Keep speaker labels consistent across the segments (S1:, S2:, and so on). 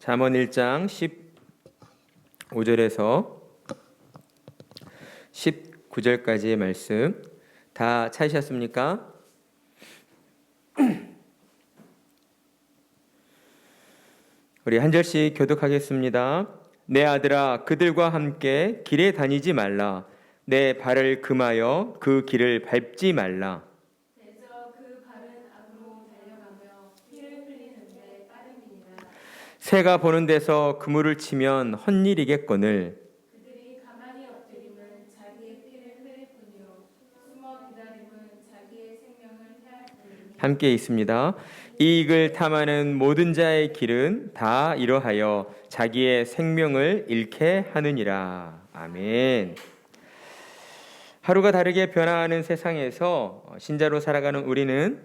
S1: 잠언 1장 15절에서 19절까지의 말씀 다 찾으셨습니까? 우리 한 절씩 교독하겠습니다. 내 아들아, 그들과 함께 길에 다니지 말라. 내 발을 금하여 그 길을 밟지 말라.
S2: 그래서 그 발은 악으로 달려가며 피를 흘리는데 빠름이니라.
S1: 새가 보는 데서 그물을 치면 헛일이겠거늘.
S2: 그들이 가만히 엎드림은 자기의 피를 흘릴 뿐이요 숨어 기다림은 자기의 생명을 해할 뿐이니.
S1: 함께 있습니다. 이익을 탐하는 모든 자의 길은 다 이러하여 자기의 생명을 잃게 하느니라. 아멘. 하루가 다르게 변화하는 세상에서 신자로 살아가는 우리는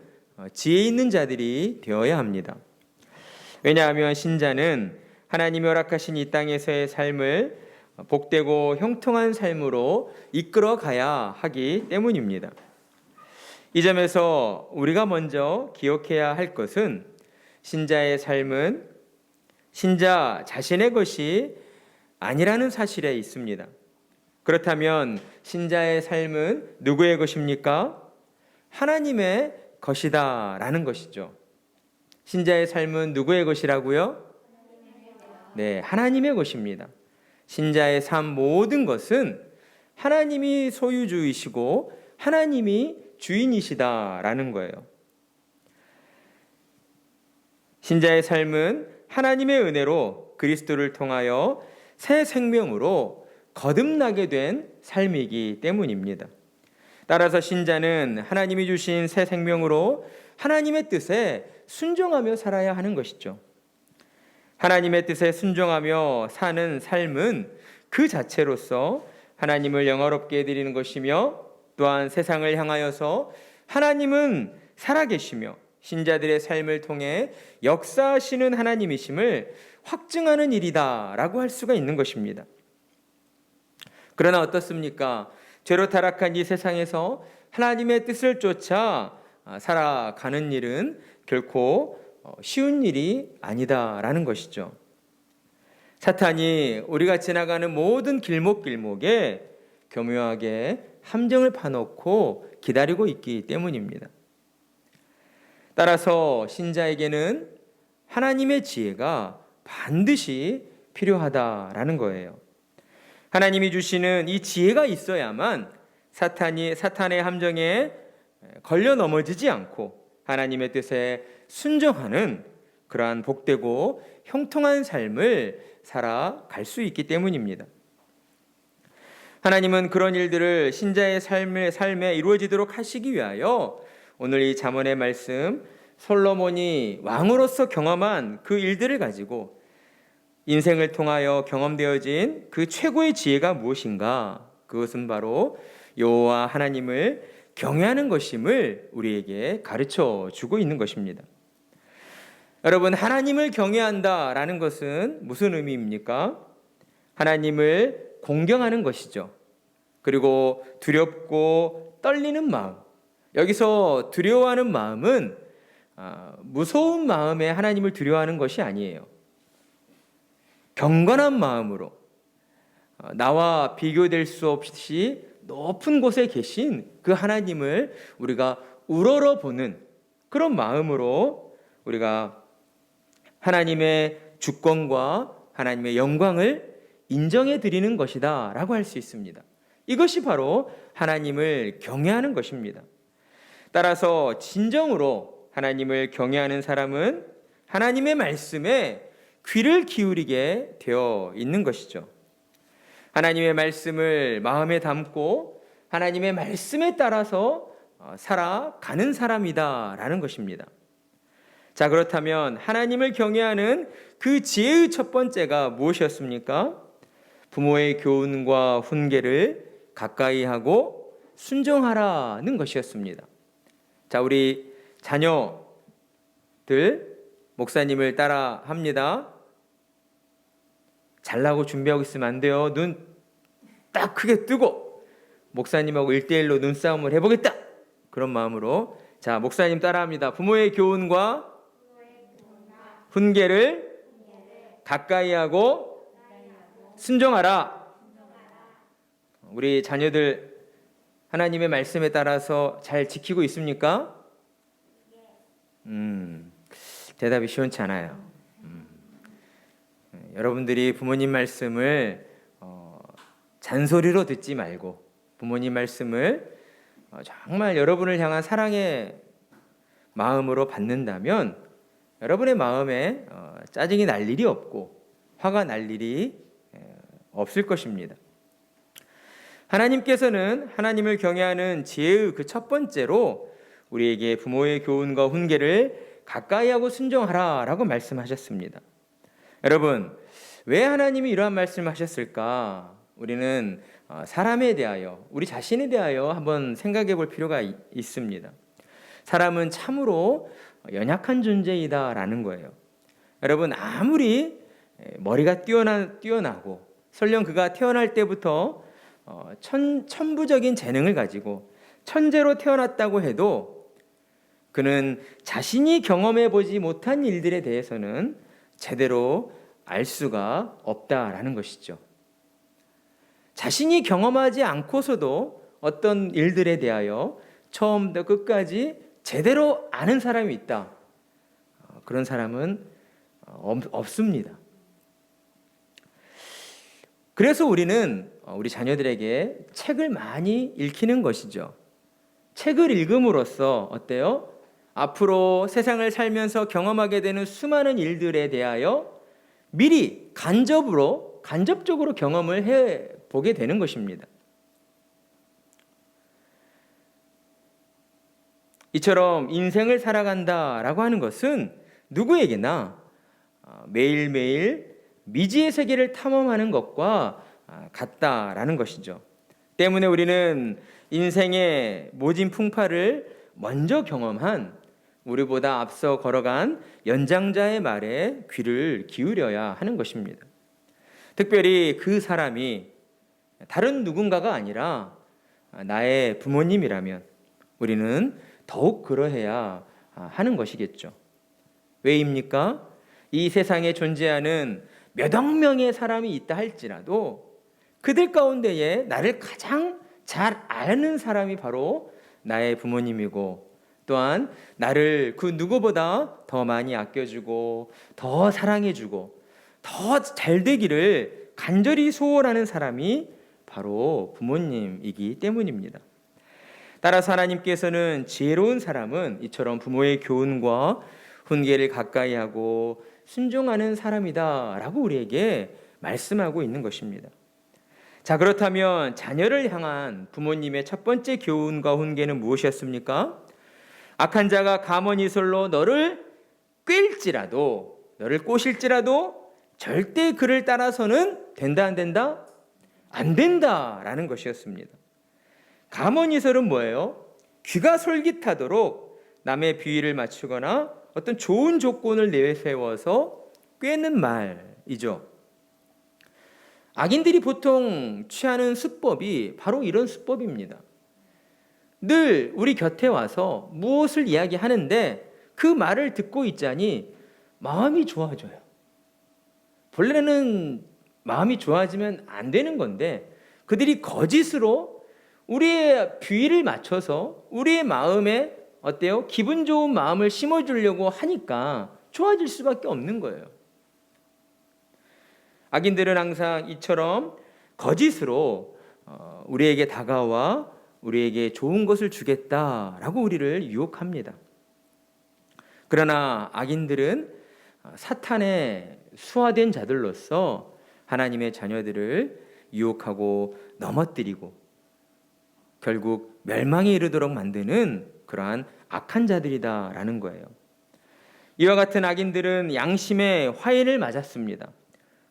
S1: 지혜 있는 자들이 되어야 합니다. 왜냐하면 신자는 하나님이 허락하신 이 땅에서의 삶을 복되고 형통한 삶으로 이끌어 가야 하기 때문입니다. 이 점에서 우리가 먼저 기억해야 할 것은 신자의 삶은 신자 자신의 것이 아니라는 사실에 있습니다. 그렇다면 신자의 삶은 누구의 것입니까? 하나님의 것이다라는 것이죠. 신자의 삶은 누구의 것이라고요? 네, 하나님의 것입니다. 신자의 삶 모든 것은 하나님이 소유주이시고 하나님이 주인이시다라는 거예요. 신자의 삶은 하나님의 은혜로 그리스도를 통하여 새 생명으로 거듭나게 된 삶이기 때문입니다. 따라서 신자는 하나님이 주신 새 생명으로 하나님의 뜻에 순종하며 살아야 하는 것이죠. 하나님의 뜻에 순종하며 사는 삶은 그 자체로서 하나님을 영화롭게 해드리는 것이며 또한 세상을 향하여서 하나님은 살아계시며 신자들의 삶을 통해 역사하시는 하나님이심을 확증하는 일이다라고 할 수가 있는 것입니다. 그러나 어떻습니까? 죄로 타락한 이 세상에서 하나님의 뜻을 쫓아 살아가는 일은 결코 쉬운 일이 아니다라는 것이죠. 사탄이 우리가 지나가는 모든 길목길목에 교묘하게 함정을 파놓고 기다리고 있기 때문입니다. 따라서 신자에게는 하나님의 지혜가 반드시 필요하다라는 거예요. 하나님이 주시는 이 지혜가 있어야만 사탄의 함정에 걸려 넘어지지 않고 하나님의 뜻에 순종하는 그러한 복되고 형통한 삶을 살아갈 수 있기 때문입니다. 하나님은 그런 일들을 신자의 삶에 이루어지도록 하시기 위하여 오늘 이 잠언의 말씀 솔로몬이 왕으로서 경험한 그 일들을 가지고 인생을 통하여 경험되어진 그 최고의 지혜가 무엇인가? 그것은 바로 여호와 하나님을 경외하는 것임을 우리에게 가르쳐 주고 있는 것입니다. 여러분, 하나님을 경외한다라는 것은 무슨 의미입니까? 하나님을 공경하는 것이죠. 그리고 두렵고 떨리는 마음. 여기서 두려워하는 마음은 무서운 마음에 하나님을 두려워하는 것이 아니에요. 경건한 마음으로 나와 비교될 수 없이 높은 곳에 계신 그 하나님을 우리가 우러러보는 그런 마음으로 우리가 하나님의 주권과 하나님의 영광을 인정해 드리는 것이다 라고 할 수 있습니다. 이것이 바로 하나님을 경외하는 것입니다. 따라서 진정으로 하나님을 경외하는 사람은 하나님의 말씀에 귀를 기울이게 되어 있는 것이죠. 하나님의 말씀을 마음에 담고 하나님의 말씀에 따라서 살아가는 사람이다라는 것입니다. 자, 그렇다면 하나님을 경외하는 그 지혜의 첫 번째가 무엇이었습니까? 부모의 교훈과 훈계를 가까이 하고 순종하라는 것이었습니다. 자, 우리 자녀들 목사님을 따라 합니다. 잘나고 준비하고 있으면 안 돼요. 눈 딱 크게 뜨고 목사님하고 1대1로 눈싸움을 해보겠다. 그런 마음으로 자, 목사님 따라 합니다. 부모의 교훈과 훈계를 가까이하고 순종하라. 우리 자녀들 하나님의 말씀에 따라서 잘 지키고 있습니까? 대답이 시원치 않아요. 여러분들이 부모님 말씀을 잔소리로 듣지 말고 부모님 말씀을 정말 여러분을 향한 사랑의 마음으로 받는다면 여러분의 마음에 짜증이 날 일이 없고 화가 날 일이 없을 것입니다. 하나님께서는 하나님을 경외하는 지혜의 그 첫 번째로 우리에게 부모의 교훈과 훈계를 가까이하고 순종하라라고 말씀하셨습니다. 여러분, 왜 하나님이 이러한 말씀을 하셨을까? 우리는 사람에 대하여, 우리 자신에 대하여 한번 생각해 볼 필요가 있습니다. 사람은 참으로 연약한 존재이다라는 거예요. 여러분, 아무리 머리가 뛰어나고 설령 그가 태어날 때부터 천부적인 재능을 가지고 천재로 태어났다고 해도 그는 자신이 경험해 보지 못한 일들에 대해서는 제대로 알 수가 없다라는 것이죠. 자신이 경험하지 않고서도 어떤 일들에 대하여 처음부터 끝까지 제대로 아는 사람이 있다. 그런 사람은 없습니다. 그래서 우리는 우리 자녀들에게 책을 많이 읽히는 것이죠. 책을 읽음으로써 어때요? 앞으로 세상을 살면서 경험하게 되는 수많은 일들에 대하여 미리 간접적으로 경험을 해보게 되는 것입니다. 이처럼 인생을 살아간다라고 하는 것은 누구에게나 매일매일 미지의 세계를 탐험하는 것과 같다라는 것이죠. 때문에 우리는 인생의 모진 풍파를 먼저 경험한 우리보다 앞서 걸어간 연장자의 말에 귀를 기울여야 하는 것입니다. 특별히 그 사람이 다른 누군가가 아니라 나의 부모님이라면 우리는 더욱 그러해야 하는 것이겠죠. 왜입니까? 이 세상에 존재하는 몇억 명의 사람이 있다 할지라도 그들 가운데에 나를 가장 잘 아는 사람이 바로 나의 부모님이고 또한 나를 그 누구보다 더 많이 아껴주고 더 사랑해주고 더 잘되기를 간절히 소원하는 사람이 바로 부모님이기 때문입니다. 따라서 하나님께서는 지혜로운 사람은 이처럼 부모의 교훈과 훈계를 가까이 하고 순종하는 사람이다 라고 우리에게 말씀하고 있는 것입니다. 자, 그렇다면 자녀를 향한 부모님의 첫 번째 교훈과 훈계는 무엇이었습니까? 악한 자가 가만히 솔로 너를 꼬실지라도 절대 그를 따라서는 된다 안 된다? 안 된다라는 것이었습니다. 가만히설은 뭐예요? 귀가 솔깃하도록 남의 비위를 맞추거나 어떤 좋은 조건을 내세워서 꿰는 말이죠. 악인들이 보통 취하는 수법이 바로 이런 수법입니다. 늘 우리 곁에 와서 무엇을 이야기하는데 그 말을 듣고 있자니 마음이 좋아져요. 본래는 마음이 좋아지면 안 되는 건데 그들이 거짓으로 우리의 비위를 맞춰서 우리의 마음에 어때요? 기분 좋은 마음을 심어주려고 하니까 좋아질 수밖에 없는 거예요. 악인들은 항상 이처럼 거짓으로 우리에게 다가와 우리에게 좋은 것을 주겠다라고 우리를 유혹합니다. 그러나 악인들은 사탄의 수화된 자들로서 하나님의 자녀들을 유혹하고 넘어뜨리고 결국 멸망에 이르도록 만드는 그러한 악한 자들이다라는 거예요. 이와 같은 악인들은 양심의 화해를 맞았습니다.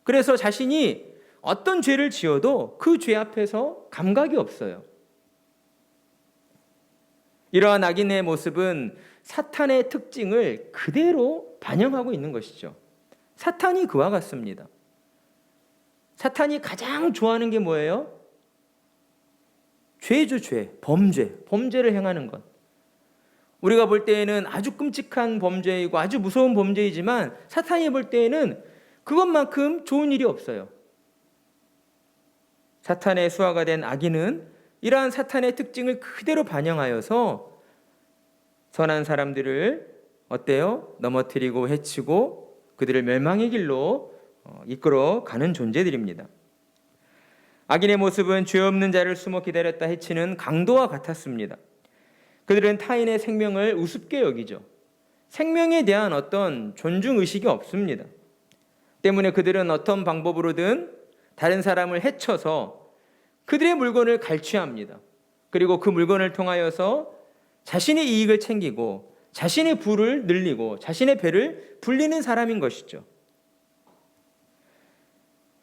S1: 그래서 자신이 어떤 죄를 지어도 그 죄 앞에서 감각이 없어요. 이러한 악인의 모습은 사탄의 특징을 그대로 반영하고 있는 것이죠. 사탄이 그와 같습니다. 사탄이 가장 좋아하는 게 뭐예요? 죄죠, 죄. 범죄를 행하는 것. 우리가 볼 때에는 아주 끔찍한 범죄이고 아주 무서운 범죄이지만 사탄이 볼 때에는 그것만큼 좋은 일이 없어요. 사탄의 수하가 된 악인은 이러한 사탄의 특징을 그대로 반영하여서 선한 사람들을 어때요? 넘어뜨리고 해치고 그들을 멸망의 길로 이끌어 가는 존재들입니다. 악인의 모습은 죄 없는 자를 숨어 기다렸다 해치는 강도와 같았습니다. 그들은 타인의 생명을 우습게 여기죠. 생명에 대한 어떤 존중의식이 없습니다. 때문에 그들은 어떤 방법으로든 다른 사람을 해쳐서 그들의 물건을 갈취합니다. 그리고 그 물건을 통하여서 자신의 이익을 챙기고 자신의 부를 늘리고 자신의 배를 불리는 사람인 것이죠.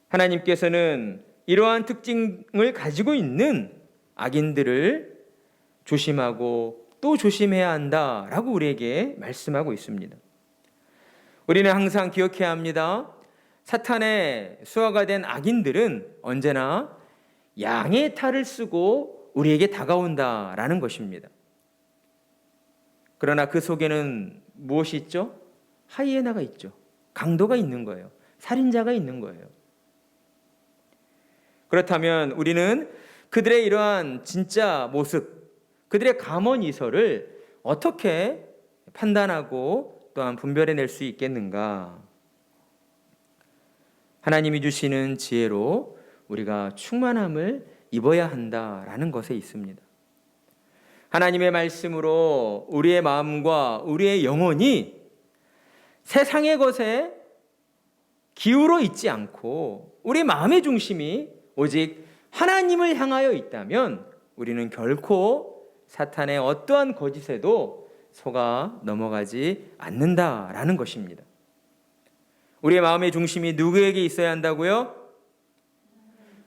S1: 하나님께서는 이러한 특징을 가지고 있는 악인들을 조심하고 또 조심해야 한다라고 우리에게 말씀하고 있습니다. 우리는 항상 기억해야 합니다. 사탄의 수하가 된 악인들은 언제나 양의 탈을 쓰고 우리에게 다가온다라는 것입니다. 그러나 그 속에는 무엇이 있죠? 하이에나가 있죠. 강도가 있는 거예요. 살인자가 있는 거예요. 그렇다면 우리는 그들의 이러한 진짜 모습, 그들의 감언이설을 어떻게 판단하고 또한 분별해낼 수 있겠는가? 하나님이 주시는 지혜로 우리가 충만함을 입어야 한다라는 것에 있습니다. 하나님의 말씀으로 우리의 마음과 우리의 영혼이 세상의 것에 기울어 있지 않고 우리 마음의 중심이 오직 하나님을 향하여 있다면 우리는 결코 사탄의 어떠한 거짓에도 속아 넘어가지 않는다라는 것입니다. 우리의 마음의 중심이 누구에게 있어야 한다고요?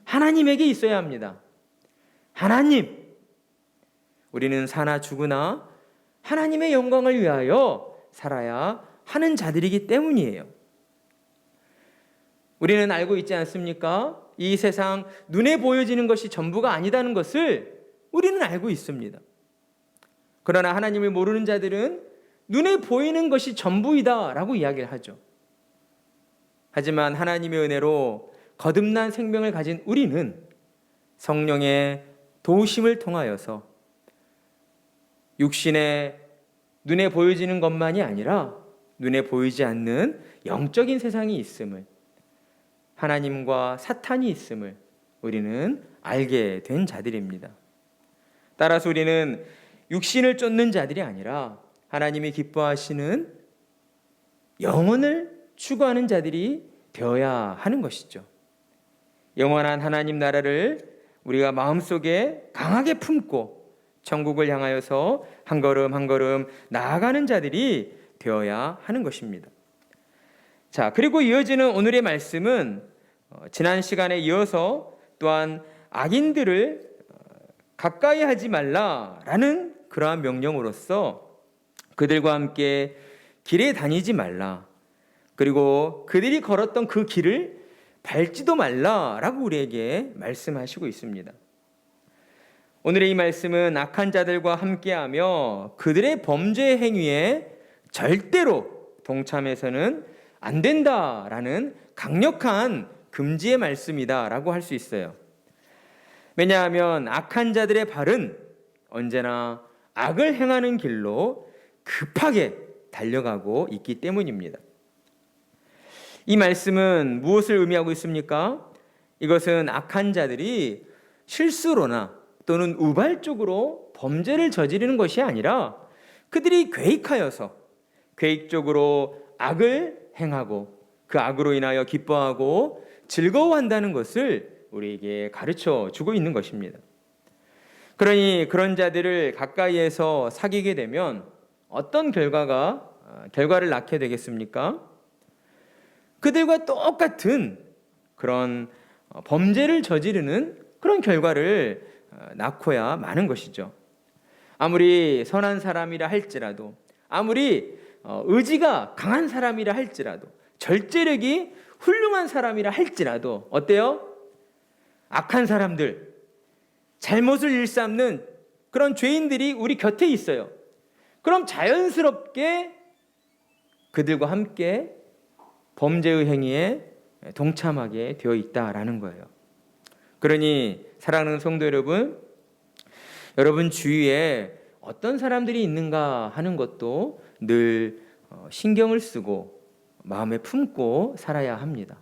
S1: 하나님에게 있어야 합니다. 하나님. 우리는 사나 죽으나 하나님의 영광을 위하여 살아야 하는 자들이기 때문이에요. 우리는 알고 있지 않습니까? 이 세상 눈에 보여지는 것이 전부가 아니다는 것을 우리는 알고 있습니다. 그러나 하나님을 모르는 자들은 눈에 보이는 것이 전부이다라고 이야기를 하죠. 하지만 하나님의 은혜로 거듭난 생명을 가진 우리는 성령의 도우심을 통하여서 육신의 눈에 보여지는 것만이 아니라 눈에 보이지 않는 영적인 세상이 있음을, 하나님과 사탄이 있음을 우리는 알게 된 자들입니다. 따라서 우리는 육신을 쫓는 자들이 아니라 하나님이 기뻐하시는 영혼을 추구하는 자들이 되어야 하는 것이죠. 영원한 하나님 나라를 우리가 마음속에 강하게 품고 천국을 향하여서 한 걸음 한 걸음 나아가는 자들이 되어야 하는 것입니다. 자, 그리고 이어지는 오늘의 말씀은 지난 시간에 이어서 또한 악인들을 가까이 하지 말라라는 그러한 명령으로서 그들과 함께 길에 다니지 말라, 그리고 그들이 걸었던 그 길을 밟지도 말라라고 우리에게 말씀하시고 있습니다. 오늘의 이 말씀은 악한 자들과 함께하며 그들의 범죄 행위에 절대로 동참해서는 안 된다라는 강력한 금지의 말씀이다라고 할 수 있어요. 왜냐하면 악한 자들의 발은 언제나 악을 행하는 길로 급하게 달려가고 있기 때문입니다. 이 말씀은 무엇을 의미하고 있습니까? 이것은 악한 자들이 실수로나 또는 우발적으로 범죄를 저지르는 것이 아니라 그들이 계획하여서 계획적으로 악을 행하고 그 악으로 인하여 기뻐하고 즐거워한다는 것을 우리에게 가르쳐 주고 있는 것입니다. 그러니 그런 자들을 가까이에서 사귀게 되면 어떤 결과를 낳게 되겠습니까? 그들과 똑같은 그런 범죄를 저지르는 그런 결과를 낳고야 마는 것이죠. 아무리 선한 사람이라 할지라도, 아무리 의지가 강한 사람이라 할지라도, 절제력이 훌륭한 사람이라 할지라도 어때요? 악한 사람들, 잘못을 일삼는 그런 죄인들이 우리 곁에 있어요. 그럼 자연스럽게 그들과 함께 범죄의 행위에 동참하게 되어 있다라는 거예요. 그러니 사랑하는 성도 여러분, 여러분 주위에 어떤 사람들이 있는가 하는 것도 늘 신경을 쓰고 마음에 품고 살아야 합니다.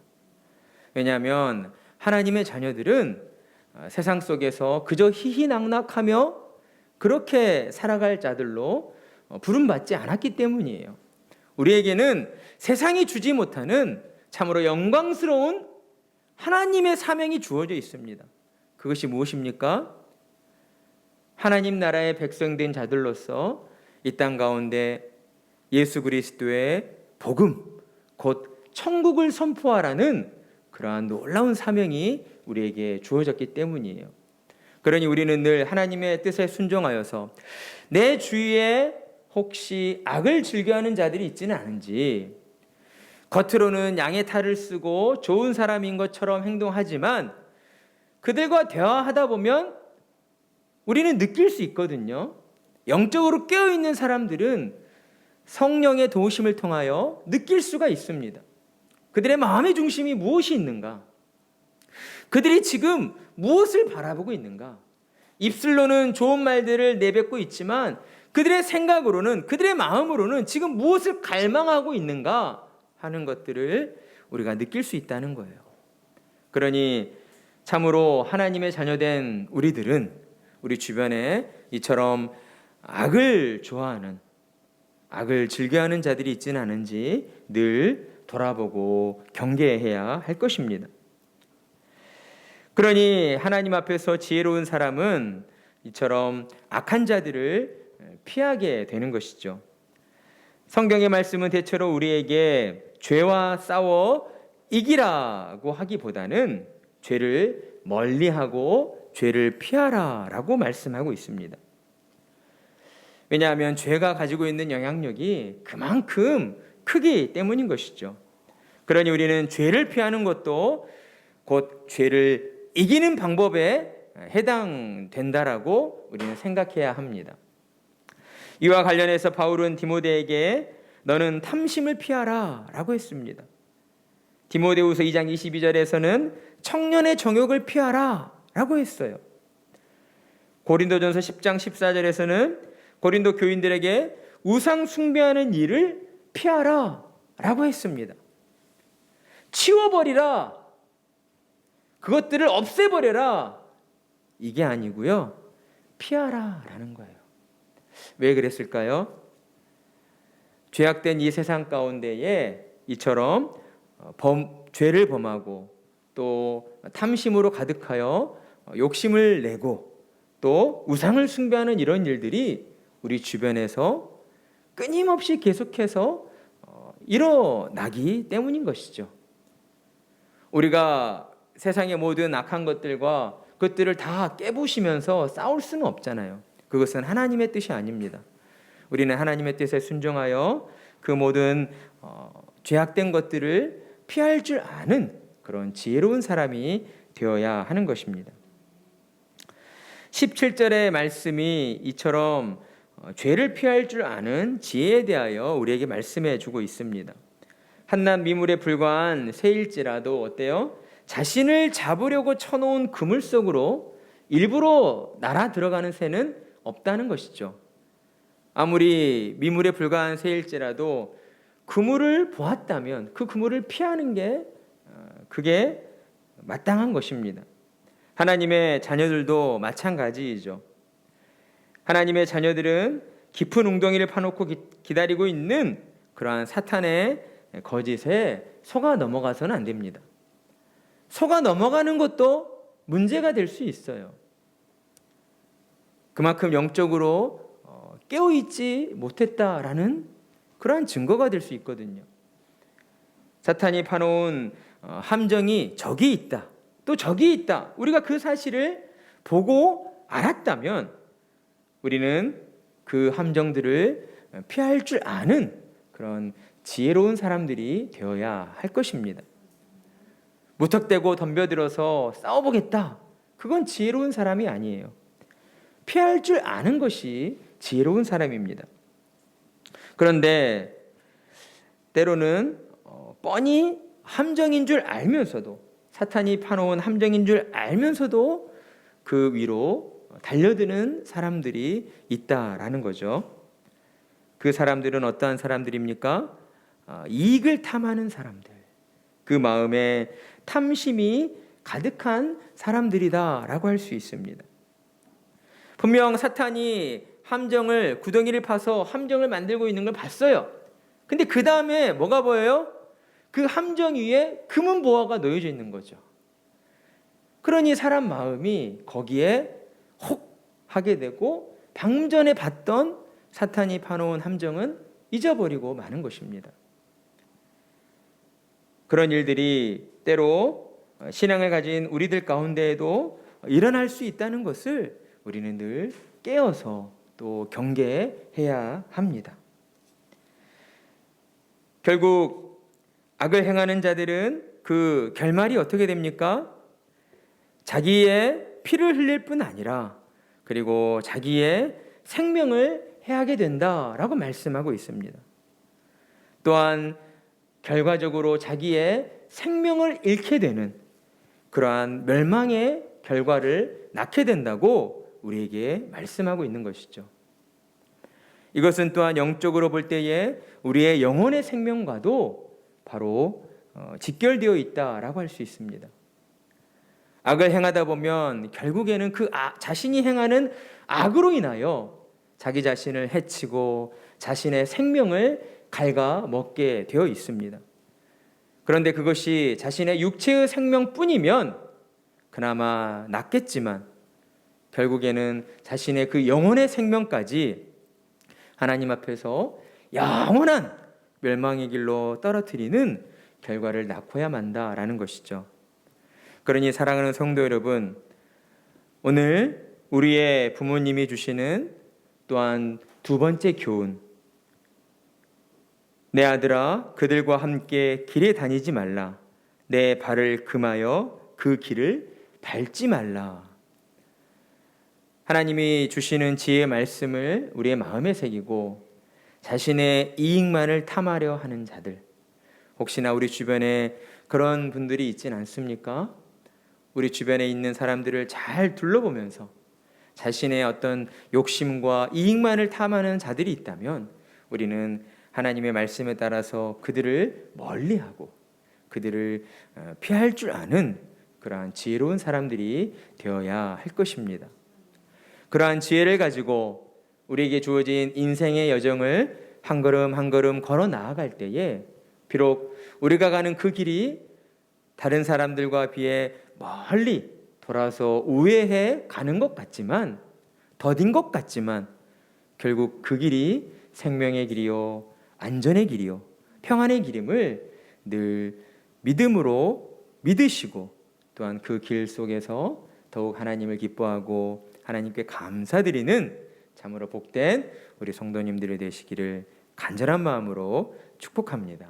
S1: 왜냐하면 하나님의 자녀들은 세상 속에서 그저 희희낙낙하며 그렇게 살아갈 자들로 부름받지 않았기 때문이에요. 우리에게는 세상이 주지 못하는 참으로 영광스러운 하나님의 사명이 주어져 있습니다. 그것이 무엇입니까? 하나님 나라의 백성된 자들로서 이 땅 가운데 예수 그리스도의 복음, 곧 천국을 선포하라는 그러한 놀라운 사명이 우리에게 주어졌기 때문이에요. 그러니 우리는 늘 하나님의 뜻에 순종하여서 내 주위에 혹시 악을 즐겨하는 자들이 있지는 않은지, 겉으로는 양의 탈을 쓰고 좋은 사람인 것처럼 행동하지만 그들과 대화하다 보면 우리는 느낄 수 있거든요. 영적으로 깨어있는 사람들은 성령의 도우심을 통하여 느낄 수가 있습니다. 그들의 마음의 중심이 무엇이 있는가? 그들이 지금 무엇을 바라보고 있는가? 입술로는 좋은 말들을 내뱉고 있지만 그들의 생각으로는, 그들의 마음으로는 지금 무엇을 갈망하고 있는가 하는 것들을 우리가 느낄 수 있다는 거예요. 그러니 참으로 하나님의 자녀된 우리들은 우리 주변에 이처럼 악을 좋아하는, 악을 즐겨하는 자들이 있지는 않은지 늘 돌아보고 경계해야 할 것입니다. 그러니 하나님 앞에서 지혜로운 사람은 이처럼 악한 자들을 피하게 되는 것이죠. 성경의 말씀은 대체로 우리에게 죄와 싸워 이기라고 하기보다는 죄를 멀리하고 죄를 피하라라고 말씀하고 있습니다. 왜냐하면 죄가 가지고 있는 영향력이 그만큼 크기 때문인 것이죠. 그러니 우리는 죄를 피하는 것도 곧 죄를 이기는 방법에 해당된다라고 우리는 생각해야 합니다. 이와 관련해서 바울은 디모데에게 너는 탐심을 피하라 라고 했습니다. 디모데후서 2장 22절에서는 청년의 정욕을 피하라 라고 했어요. 고린도전서 10장 14절에서는 고린도 교인들에게 우상 숭배하는 일을 피하라 라고 했습니다. 치워버리라, 그것들을 없애버려라, 이게 아니고요, 피하라 라는 거예요. 왜 그랬을까요? 죄악된 이 세상 가운데에 이처럼 죄를 범하고 또 탐심으로 가득하여 욕심을 내고 또 우상을 숭배하는 이런 일들이 우리 주변에서 끊임없이 계속해서 일어나기 때문인 것이죠. 우리가 세상의 모든 악한 것들과 그것들을 다 깨부시면서 싸울 수는 없잖아요. 그것은 하나님의 뜻이 아닙니다. 우리는 하나님의 뜻에 순종하여 그 모든 죄악된 것들을 피할 줄 아는 그런 지혜로운 사람이 되어야 하는 것입니다. 17절의 말씀이 이처럼 죄를 피할 줄 아는 지혜에 대하여 우리에게 말씀해 주고 있습니다. 한낱 미물에 불과한 새일지라도 어때요? 자신을 잡으려고 쳐놓은 그물 속으로 일부러 날아 들어가는 새는 없다는 것이죠. 아무리 미물에 불과한 새일지라도 그물을 보았다면 그 그물을 피하는 게 그게 마땅한 것입니다. 하나님의 자녀들도 마찬가지이죠. 하나님의 자녀들은 깊은 웅덩이를 파놓고 기다리고 있는 그러한 사탄의 거짓에 속아 넘어가서는 안 됩니다. 속아 넘어가는 것도 문제가 될 수 있어요. 그만큼 영적으로 깨어있지 못했다라는 그러한 증거가 될 수 있거든요. 사탄이 파놓은 함정이 저기 있다, 또 저기 있다, 우리가 그 사실을 보고 알았다면 우리는 그 함정들을 피할 줄 아는 그런 지혜로운 사람들이 되어야 할 것입니다. 무턱대고 덤벼들어서 싸워보겠다, 그건 지혜로운 사람이 아니에요. 피할 줄 아는 것이 지혜로운 사람입니다. 그런데 때로는 뻔히 함정인 줄 알면서도, 사탄이 파놓은 함정인 줄 알면서도 그 위로 달려드는 사람들이 있다라는 거죠. 그 사람들은 어떠한 사람들입니까? 이익을 탐하는 사람들, 그 마음에 탐심이 가득한 사람들이다라고 할 수 있습니다. 분명 사탄이 함정을, 구덩이를 파서 함정을 만들고 있는 걸 봤어요. 근데 그 다음에 뭐가 보여요? 그 함정 위에 금은 보화가 놓여져 있는 거죠. 그러니 사람 마음이 거기에 혹 하게 되고 방금 전에 봤던 사탄이 파놓은 함정은 잊어버리고 마는 것입니다. 그런 일들이 때로 신앙을 가진 우리들 가운데에도 일어날 수 있다는 것을 우리는 늘 깨어서 또 경계해야 합니다. 결국 악을 행하는 자들은 그 결말이 어떻게 됩니까? 자기의 피를 흘릴 뿐 아니라 그리고 자기의 생명을 해하게 된다라고 말씀하고 있습니다. 또한 결과적으로 자기의 생명을 잃게 되는 그러한 멸망의 결과를 낳게 된다고 우리에게 말씀하고 있는 것이죠. 이것은 또한 영적으로 볼 때에 우리의 영혼의 생명과도 바로 직결되어 있다라고 할 수 있습니다. 악을 행하다 보면 결국에는 그 자신이 행하는 악으로 인하여 자기 자신을 해치고 자신의 생명을 갉아먹게 되어 있습니다. 그런데 그것이 자신의 육체의 생명뿐이면 그나마 낫겠지만 결국에는 자신의 그 영혼의 생명까지 하나님 앞에서 영원한 멸망의 길로 떨어뜨리는 결과를 낳고야 만다라는 것이죠. 그러니 사랑하는 성도 여러분, 오늘 우리의 부모님이 주시는 또한 두 번째 교훈, 내 아들아 그들과 함께 길에 다니지 말라. 내 발을 금하여 그 길을 밟지 말라. 하나님이 주시는 지혜의 말씀을 우리의 마음에 새기고 자신의 이익만을 탐하려 하는 자들, 혹시나 우리 주변에 그런 분들이 있진 않습니까? 우리 주변에 있는 사람들을 잘 둘러보면서 자신의 어떤 욕심과 이익만을 탐하는 자들이 있다면 우리는 하나님의 말씀에 따라서 그들을 멀리하고 그들을 피할 줄 아는 그러한 지혜로운 사람들이 되어야 할 것입니다. 그러한 지혜를 가지고 우리에게 주어진 인생의 여정을 한 걸음 한 걸음 걸어 나아갈 때에 비록 우리가 가는 그 길이 다른 사람들과 비해 멀리 돌아서 우회해 가는 것 같지만, 더딘 것 같지만 결국 그 길이 생명의 길이요 안전의 길이요 평안의 길임을 늘 믿음으로 믿으시고 또한 그 길 속에서 더욱 하나님을 기뻐하고 하나님께 감사드리는 참으로 복된 우리 성도님들이 되시기를 간절한 마음으로 축복합니다.